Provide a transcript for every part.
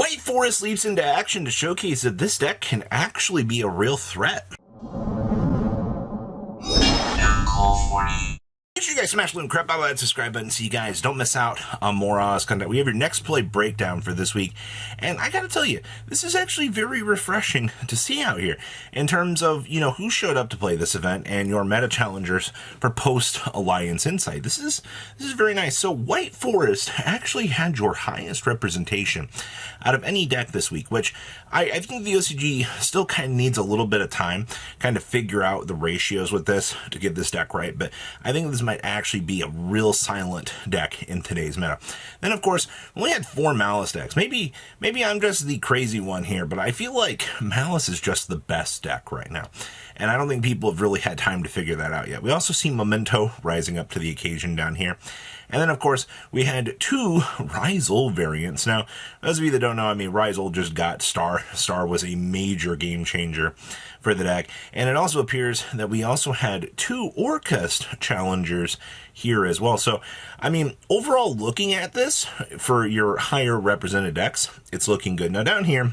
White Forest leaps into action to showcase that this deck can actually be a real threat. Make sure you guys smash the like, crap out of that subscribe button so you guys don't miss out on more Oz content. We have your next play breakdown for this week, and I gotta tell you, this is actually very refreshing to see out here in terms of, you know, who showed up to play this event and your meta challengers for post-Alliance Insight. This is very nice. So White Forest actually had your highest representation out of any deck this week, which I think the OCG still kind of needs a little bit of time kind of figure out the ratios with this to get this deck right, but I think this might actually be a real silent deck in today's meta. Then, of course, we only had 4 Malice decks. Maybe I'm just the crazy one here, but I feel like Malice is just the best deck right now, and I don't think people have really had time to figure that out yet. We also see Memento rising up to the occasion down here. And then, of course, we had 2 Ryzel variants. Now, those of you that don't know, I mean, Ryzel just got Star. Star was a major game changer for the deck. And it also appears that we also had 2 Orcust challengers here as well. So, I mean, overall, looking at this, for your higher represented decks, it's looking good. Now, down here,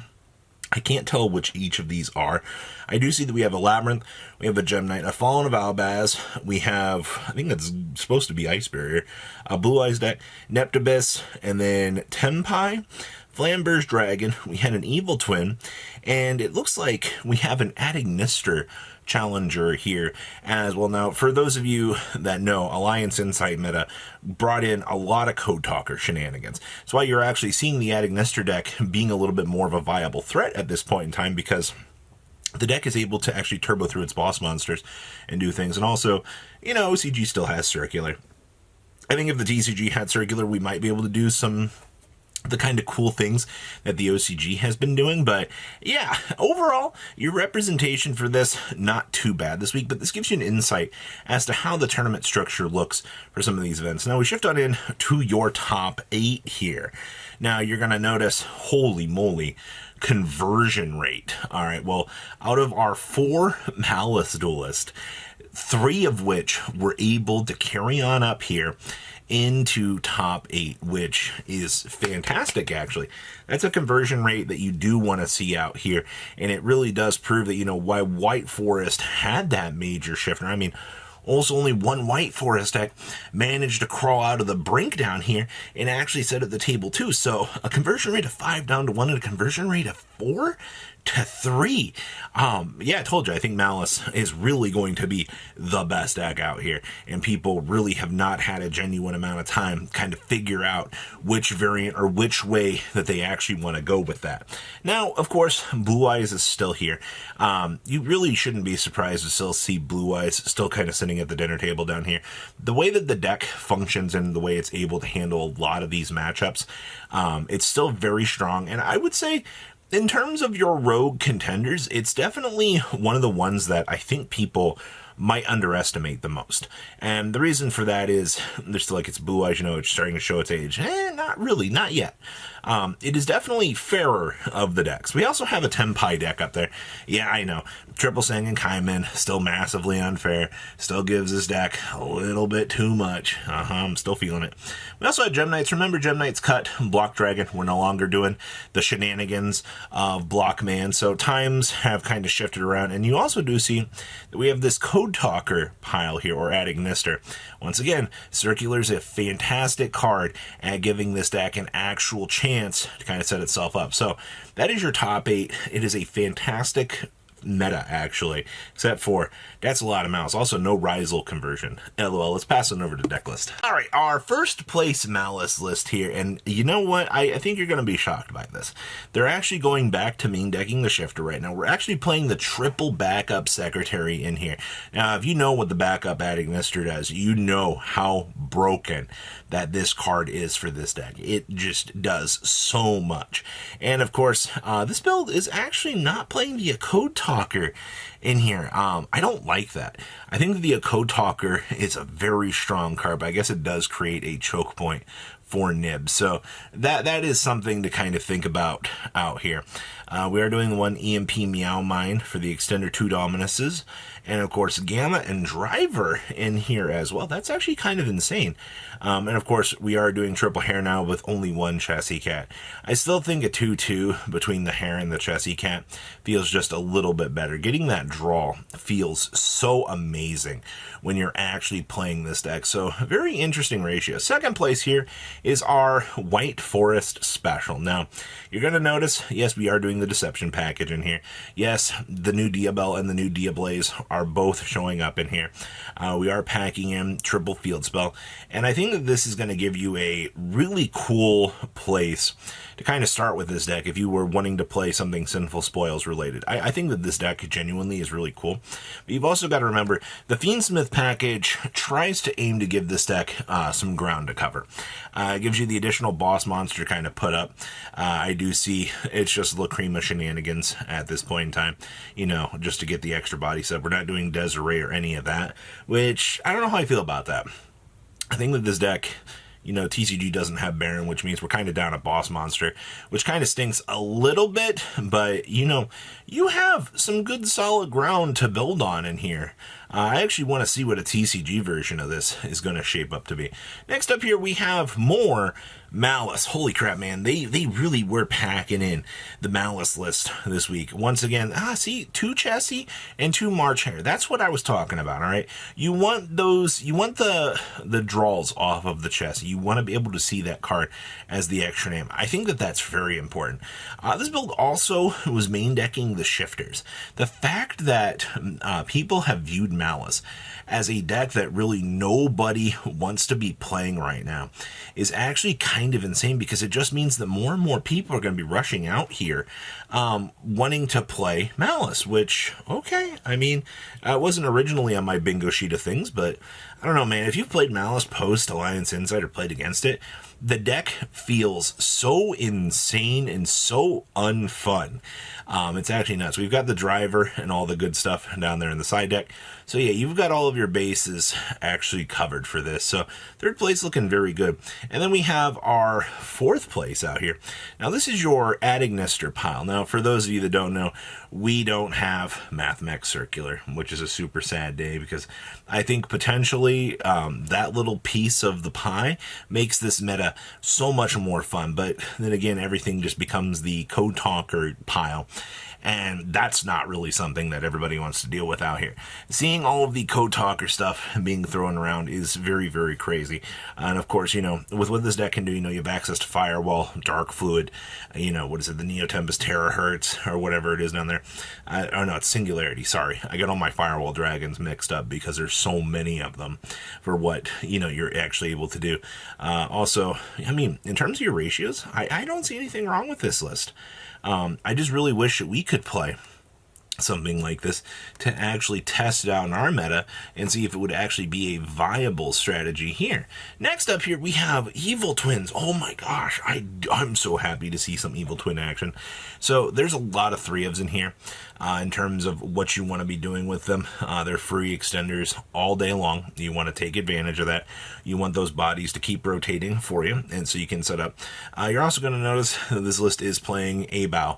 I can't tell which each of these are. I do see that we have a Labyrinth, we have a Gem Knight, a Fallen of Albaz, we have, I think that's supposed to be Ice Barrier, a Blue Eyes deck, Neptibus, and then Tempai, Flamber's Dragon, we had an Evil Twin, and it looks like we have an Adignister challenger here as well. Now, for those of you that know, Alliance Insight meta brought in a lot of Code Talker shenanigans. That's why you're actually seeing the Adignister deck being a little bit more of a viable threat at this point in time, because the deck is able to actually turbo through its boss monsters and do things. And also, you know, OCG still has Circular. I think if the TCG had Circular, we might be able to do the kind of cool things that the OCG has been doing. But yeah, overall, your representation for this, not too bad this week, but this gives you an insight as to how the tournament structure looks for some of these events. Now we shift on in to your top 8 here. Now you're going to notice, holy moly, conversion rate. All right, well, out of our 4 Malice Duelist, 3 of which were able to carry on up here into top 8, which is fantastic, actually. That's a conversion rate that you do want to see out here, and it really does prove that, you know, why White Forest had that major shifter. I mean, also only 1 White Forest deck managed to crawl out of the brink down here and actually set at the table too. So a conversion rate of 5 down to 1 and a conversion rate of 4 to 3. Yeah, I told you, I think Malice is really going to be the best deck out here, and people really have not had a genuine amount of time kind of figure out which variant or which way that they actually want to go with that. Now, of course, Blue Eyes is still here. You really shouldn't be surprised to still see Blue Eyes still kind of sitting at the dinner table down here. The way that the deck functions and the way it's able to handle a lot of these matchups, it's still very strong, and I would say, in terms of your rogue contenders, it's definitely one of the ones that I think people might underestimate the most. And the reason for that is, they're still like, it's Blue Eyes, you know, it's starting to show its age. Not really, not yet. It is definitely fairer of the decks. We also have a Tempai deck up there. Yeah, I know. Triple Sangan Kaiman, still massively unfair. Still gives this deck a little bit too much. I'm still feeling it. We also had Gem Knights. Remember, Gem Knights cut Block Dragon. We're no longer doing the shenanigans of Block Man. So times have kind of shifted around. And you also do see that we have this Code Talker pile here, or Adignister. Once again, Circular's a fantastic card at giving this deck an actual chance to kind of set itself up. So that is your top 8. It is a fantastic meta, actually, except for that's a lot of Malice. Also, no Ryzel conversion. LOL. Let's pass it over to deck list. All right, our first place Malice list here, and you know what? I think you're going to be shocked by this. They're actually going back to main decking the shifter right now. We're actually playing the triple backup secretary in here. Now, if you know what the backup Adignister does, you know how broken that this card is for this deck. It just does so much. And of course, this build is actually not playing the Code Talker in here. I don't like that. I think the Code Talker is a very strong card, but I guess it does create a choke point for nibs. So that is something to kind of think about out here. We are doing one EMP Meow Mine for the Extender 2 Dominuses, and of course Gamma and Driver in here as well. That's actually kind of insane. And of course we are doing triple hair now with only one Chassis Cat. I still think a 2-2 between the hair and the Chassis Cat feels just a little bit better. Getting that draw feels so amazing when you're actually playing this deck. So very interesting ratio. Second place here is our White Forest Special. Now you're going to notice, yes, we are doing the Deception package in here. Yes, the new Diabell and the new Diablaze are both showing up in here. We are packing in triple field spell, and I think that this is going to give you a really cool place to kind of start with this deck if you were wanting to play something Sinful Spoils related. I think that this deck genuinely is really cool. But you've also got to remember, the Fiendsmith package tries to aim to give this deck some ground to cover. It gives you the additional boss monster kind of put up. I do see it's just Lacrima shenanigans at this point in time, you know, just to get the extra body set. We're not doing Desiree or any of that, which I don't know how I feel about that. I think that this deck, you know, TCG doesn't have Baron, which means we're kind of down a boss monster, which kind of stinks a little bit, but, you know, you have some good solid ground to build on in here. I actually want to see what a TCG version of this is going to shape up to be. Next up here, we have more Malice. Holy crap, man. They really were packing in the Malice list this week. Once again, see, 2 Chassis and 2 March Hare. That's what I was talking about, all right? You want those, you want the draws off of the Chassis. You want to be able to see that card as the extra name. I think that that's very important. This build also was main decking the Shifters. The fact that people have viewed Malice as a deck that really nobody wants to be playing right now is actually kind of insane, because it just means that more and more people are going to be rushing out here wanting to play Malice, which, okay, I mean, it wasn't originally on my bingo sheet of things, but I don't know, man, if you've played Malice post Alliance Insight or played against it, the deck feels so insane and so unfun. It's actually nuts. We've got the Driver and all the good stuff down there in the side deck. So yeah, you've got all of your bases actually covered for this. So third place looking very good. And then we have our fourth place out here. Now this is your Adignister pile. Now for those of you that don't know, we don't have MathMech Circular, which is a super sad day, because I think potentially that little piece of the pie makes this meta so much more fun. But then again, everything just becomes the Code Talker pile, and that's not really something that everybody wants to deal with out here. Seeing all of the Code Talker stuff being thrown around is very, very crazy. And of course, you know, with what this deck can do, you know, you have access to Firewall, Dark Fluid, you know, what is it, the Neo Tempest Terahertz, or whatever it is down there. Oh no, it's Singularity, sorry. I got all my Firewall dragons mixed up because there's so many of them for what, you know, you're actually able to do. Also, I mean, in terms of your ratios, I don't see anything wrong with this list. I just really wish that we could play something like this to actually test it out in our meta and see if it would actually be a viable strategy here. Next up here, we have Evil Twins. Oh my gosh, I'm so happy to see some Evil Twin action. So there's a lot of 3-ofs in here in terms of what you want to be doing with them. They're free extenders all day long. You want to take advantage of that. You want those bodies to keep rotating for you, and so you can set up. You're also going to notice that this list is playing Abao.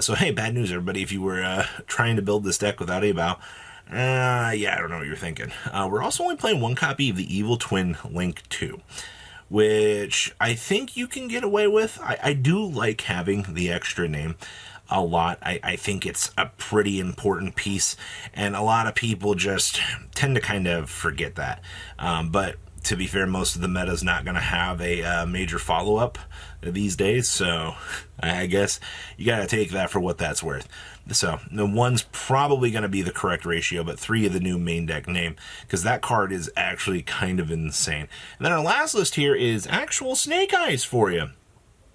So hey, bad news everybody, if you were trying to build this deck without Abao, yeah, I don't know what you're thinking. We're also only playing 1 copy of the Evil Twin Link 2, which I think you can get away with. I do like having the extra name a lot. I think it's a pretty important piece, and a lot of people just tend to kind of forget that. But to be fair, most of the meta is not going to have a major follow-up these days, so I guess you got to take that for what that's worth. So the 1's probably going to be the correct ratio, but 3 of the new main deck name, because that card is actually kind of insane. And then our last list here is actual Snake Eyes for you.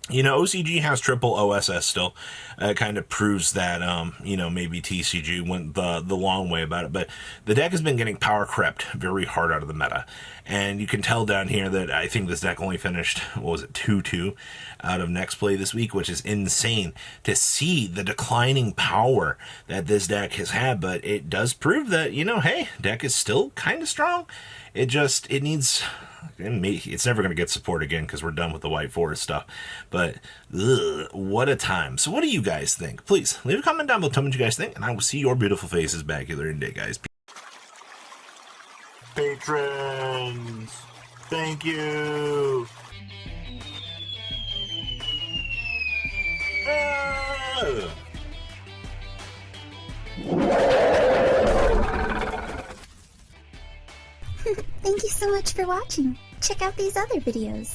You know, OCG has triple OSS still. It kind of proves that, you know, maybe TCG went the long way about it. But the deck has been getting power crept very hard out of the meta. And you can tell down here that I think this deck only finished, what was it, 2-2 out of next play this week, which is insane to see the declining power that this deck has had. But it does prove that, you know, hey, deck is still kind of strong. It needs it's never going to get support again because we're done with the White Forest stuff. But what a time. So what do you guys think? Please leave a comment down below. Tell me what you guys think, and I will see your beautiful faces back here in a day, guys. Patrons, thank you. Thank you so much for watching. Check out these other videos.